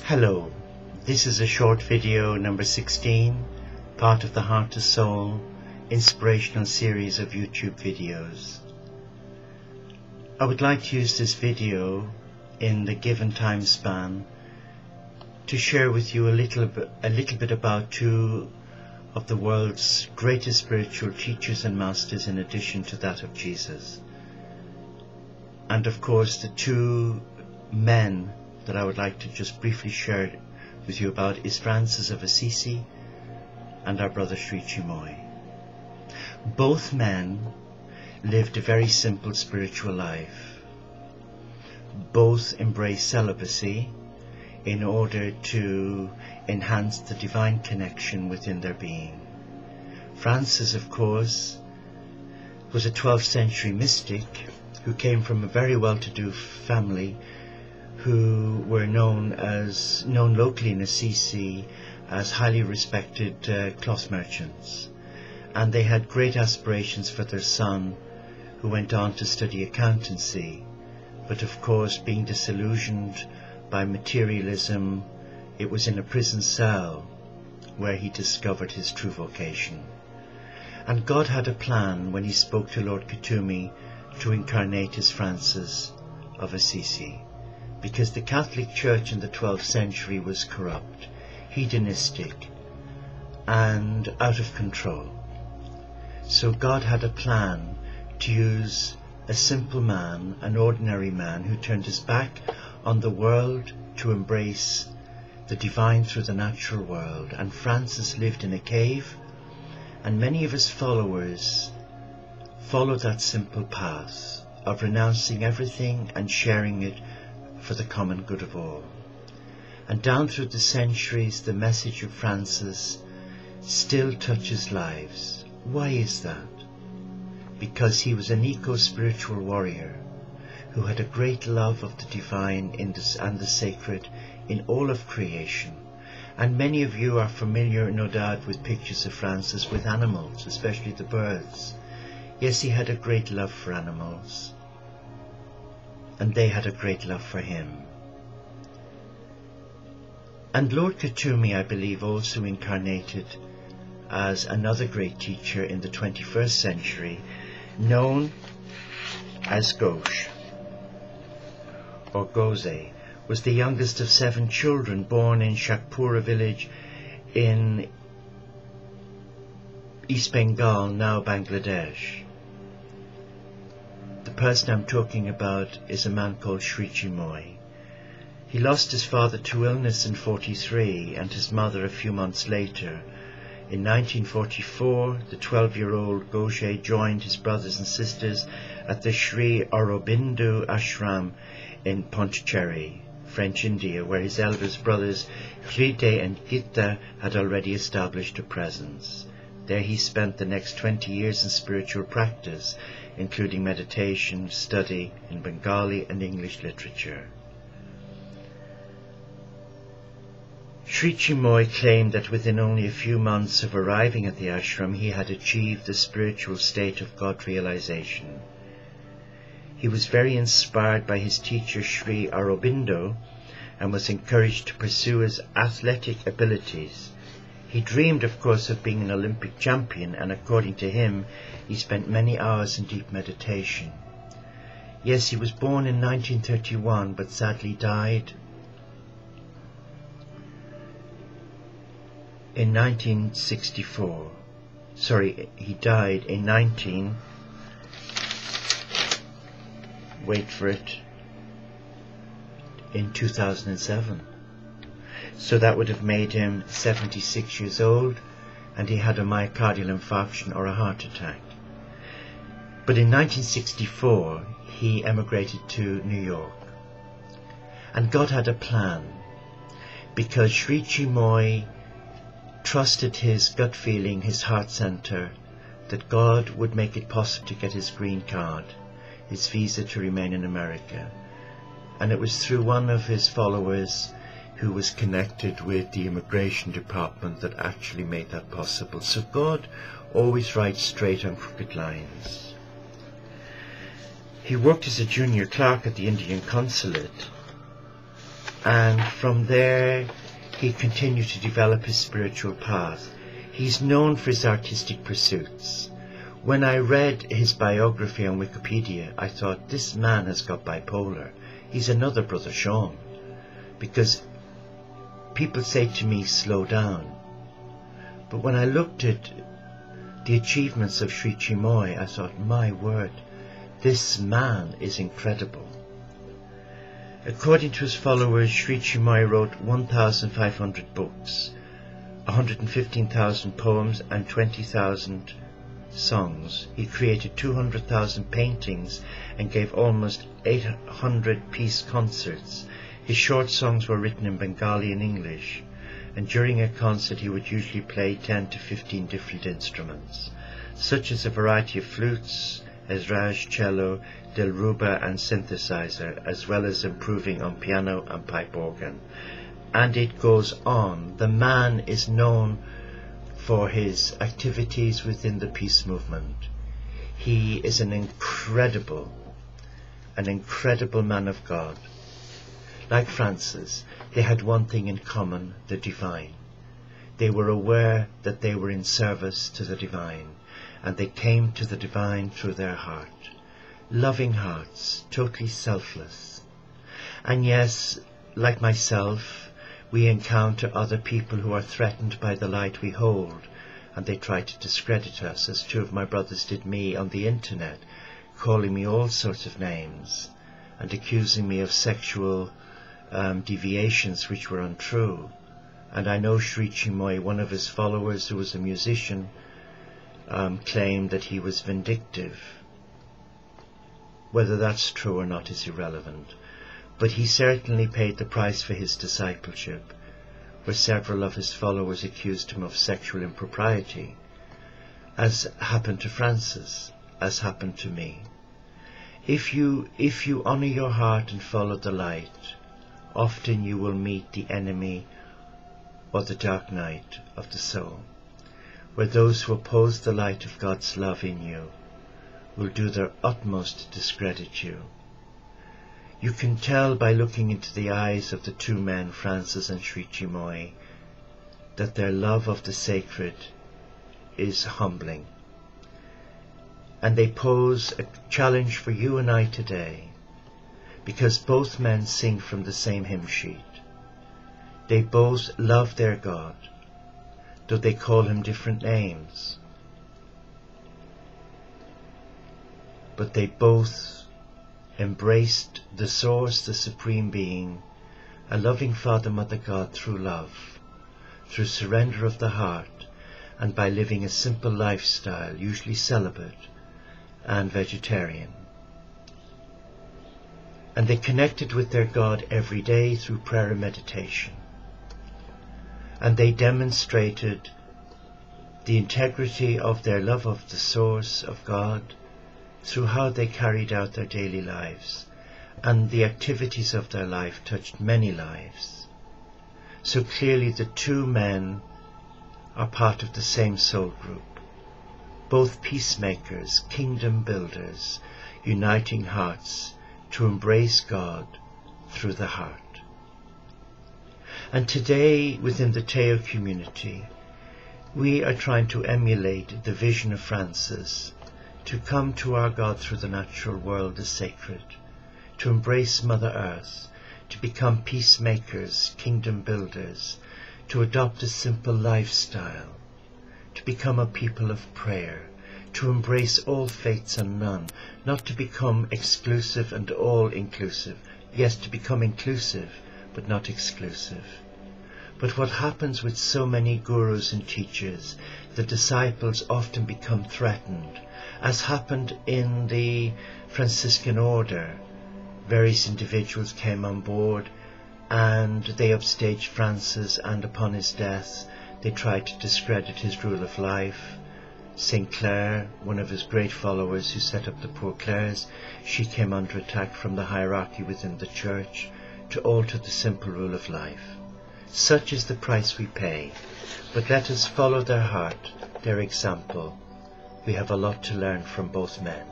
Hello, this is a short video number 16, part of the Heart to Soul inspirational series of YouTube videos. I would like to use this video in the given time span to share with you a little bit about two of the world's greatest spiritual teachers and masters, in addition to that of Jesus. And of course the two men that I would like to just briefly share with you about is Francis of Assisi and our brother Sri Chinmoy. Both men lived a very simple spiritual life. Both embraced celibacy in order to enhance the divine connection within their being. Francis, of course, was a 12th century mystic who came from a very well-to-do family who were known locally in Assisi as highly respected cloth merchants, and they had great aspirations for their son, who went on to study accountancy, but of course, being disillusioned by materialism, it was in a prison cell where he discovered his true vocation. And God had a plan when he spoke to Lord Kutumi to incarnate as Francis of Assisi, because the Catholic Church in the 12th century was corrupt, hedonistic, and out of control. So God had a plan to use a simple man, an ordinary man, who turned his back on the world to embrace the divine through the natural world. And Francis lived in a cave, and many of his followers followed that simple path of renouncing everything and sharing it for the common good of all. And down through the centuries, the message of Francis still touches lives. Why is that? Because he was an eco-spiritual warrior who had a great love of the divine and the sacred in all of creation. And many of you are familiar, no doubt, with pictures of Francis with animals, especially the birds. Yes, he had a great love for animals, and they had a great love for him. And Lord Kutumi, I believe, also incarnated as another great teacher in the 21st century, known as Ghosh, or Goze, was the youngest of 7 children, born in Shakpura village in East Bengal, now Bangladesh. The person I'm talking about is a man called Sri Chinmoy. He lost his father to illness in 43 and his mother a few months later. In 1944, the 12-year-old Ghosh joined his brothers and sisters at the Sri Aurobindo ashram in Pondicherry, French India, where his eldest brothers Hride and Gita had already established a presence. There he spent the next 20 years in spiritual practice, including meditation, study in Bengali and English literature. Sri Chinmoy claimed that within only a few months of arriving at the ashram, he had achieved the spiritual state of God realization. He was very inspired by his teacher Sri Aurobindo and was encouraged to pursue his athletic abilities. He dreamed, of course, of being an Olympic champion, and according to him, he spent many hours in deep meditation. Yes, he was born in 1931, but sadly died in 1964. Sorry, he died in in 2007. So that would have made him 76 years old, and he had a myocardial infarction or a heart attack. But in 1964, he emigrated to New York. And God had a plan, because Sri Chinmoy trusted his gut feeling, his heart center, that God would make it possible to get his green card, his visa to remain in America. And it was through one of his followers who was connected with the immigration department that actually made that possible. So God always writes straight on crooked lines. He worked as a junior clerk at the Indian consulate, and from there he continued to develop his spiritual path. He's known for his artistic pursuits. When I read his biography on Wikipedia, I thought, this man has got bipolar. He's another Brother Sean. Because people say to me, slow down. But when I looked at the achievements of Sri Chinmoy, I thought, my word, this man is incredible. According to his followers, Sri Chinmoy wrote 1,500 books, 115,000 poems and 20,000 songs. He created 200,000 paintings and gave almost 800 peace concerts. His short songs were written in Bengali and English, and during a concert he would usually play 10 to 15 different instruments, such as a variety of flutes, ezraj, cello, dilruba and synthesizer, as well as improving on piano and pipe organ. And it goes on. The man is known for his activities within the peace movement. He is an incredible man of God. Like Francis, they had one thing in common, the divine. They were aware that they were in service to the divine, and they came to the divine through their heart. Loving hearts, totally selfless. And yes, like myself, we encounter other people who are threatened by the light we hold, and they try to discredit us, as two of my brothers did me on the internet, calling me all sorts of names and accusing me of sexual deviations which were untrue. And I know Sri Chinmoy, one of his followers who was a musician, claimed that he was vindictive. Whether that's true or not is irrelevant, but he certainly paid the price for his discipleship, where several of his followers accused him of sexual impropriety, as happened to Francis, as happened to me. If you honor your heart and follow the light, often you will meet the enemy or the dark night of the soul, where those who oppose the light of God's love in you will do their utmost to discredit you. You can tell by looking into the eyes of the two men, Francis and Sri Chinmoy, that their love of the sacred is humbling. And they pose a challenge for you and I today, because both men sing from the same hymn sheet. They both love their God, though they call him different names. But they both embraced the source, the supreme being, a loving Father, Mother God, through love, through surrender of the heart, and by living a simple lifestyle, usually celibate and vegetarian. And they connected with their God every day through prayer and meditation. And they demonstrated the integrity of their love of the source of God through how they carried out their daily lives, and the activities of their life touched many lives. So clearly the two men are part of the same soul group, both peacemakers, kingdom builders, uniting hearts to embrace God through the heart. And today, within the Teo community, we are trying to emulate the vision of Francis, to come to our God through the natural world as sacred, to embrace Mother Earth, to become peacemakers, kingdom builders, to adopt a simple lifestyle, to become a people of prayer, to embrace all faiths and none, not to become exclusive and all-inclusive. Yes, to become inclusive, but not exclusive. But what happens with so many gurus and teachers, the disciples often become threatened, as happened in the Franciscan order. Various individuals came on board and they upstaged Francis, and upon his death they tried to discredit his rule of life. St. Clare, one of his great followers who set up the Poor Clares, she came under attack from the hierarchy within the church to alter the simple rule of life. Such is the price we pay, but let us follow their heart, their example. We have a lot to learn from both men.